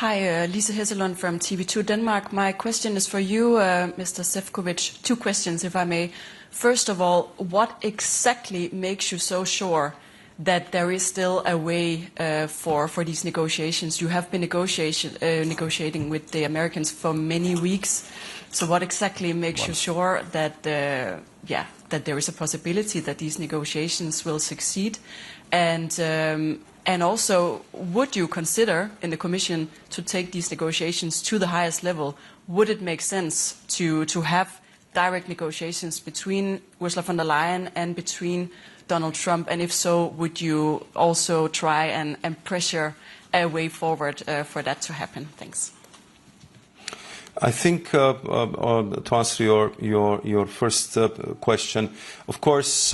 Hi, Lisa Hesselund from TV2 Denmark. My question is for you, Mr. Sefcovic. Two questions, if I may. First of all, what exactly makes you so sure that there is still a way for these negotiations? You have been negotiating with the Americans for many weeks. So what exactly makes you sure that that there is a possibility that these negotiations will succeed? And also, would you consider in the Commission to take these negotiations to the highest level? Would it make sense to have direct negotiations between Ursula von der Leyen and between Donald Trump? And if so, would you also try and pressure a way forward for that to happen? Thanks. I think to answer your first question, of course,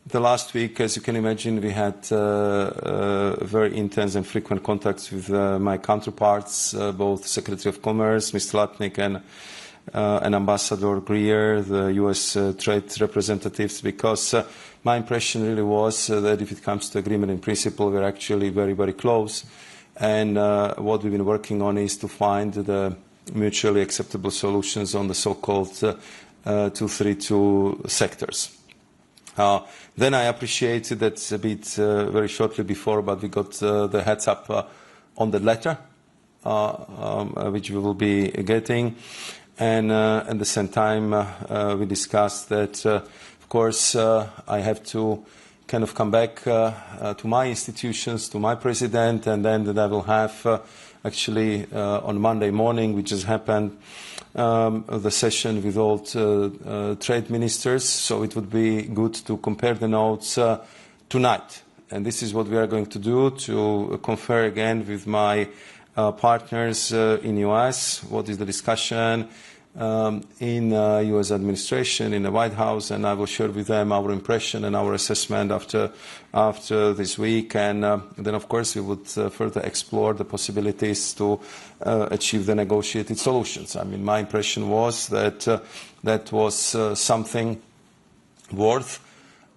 the last week, as you can imagine, we had very intense and frequent contacts with my counterparts, both Secretary of Commerce, Mr. Latnik, and Ambassador Greer, the U.S. trade representatives, because my impression really was that if it comes to agreement in principle, we're actually very, very close. And what we've been working on is to find the mutually acceptable solutions on the so-called 232 sectors. Then I appreciated that a bit very shortly before, but we got the heads up on the letter, which we will be getting. And at the same time, we discussed that, of course, I have to kind of come back to my institutions, to my president, and then that I will have actually on Monday morning, which has happened, the session with all trade ministers. So it would be good to compare the notes tonight. And this is what we are going to do, to confer again with my partners in US, what is the discussion in US administration, in the White House, and I will share with them our impression and our assessment after this week. And then, of course, we would further explore the possibilities to achieve the negotiated solutions. I mean, my impression was that that was something worth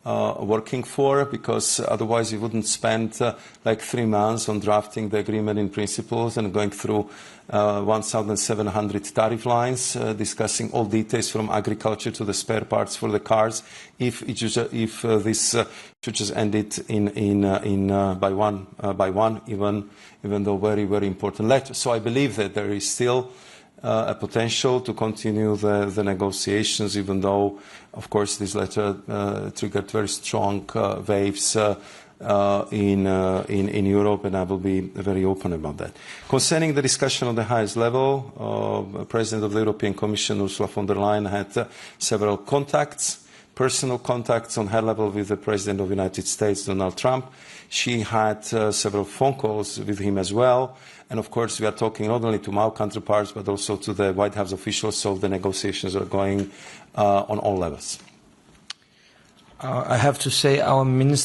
working for, because otherwise you wouldn't spend like 3 months on drafting the agreement in principles and going through 1,700 tariff lines, discussing all details from agriculture to the spare parts for the cars, if this should just end it by one, even though very, very important letter. So I believe that there is still a potential to continue the negotiations, even though, of course, this letter triggered very strong waves in Europe, and I will be very open about that. Concerning the discussion on the highest level, President of the European Commission, Ursula von der Leyen, had several contacts, personal contacts on her level with the President of the United States, Donald Trump. She had several phone calls with him as well. And of course, we are talking not only to my counterparts, but also to the White House officials, so the negotiations are going on all levels. I have to say our minister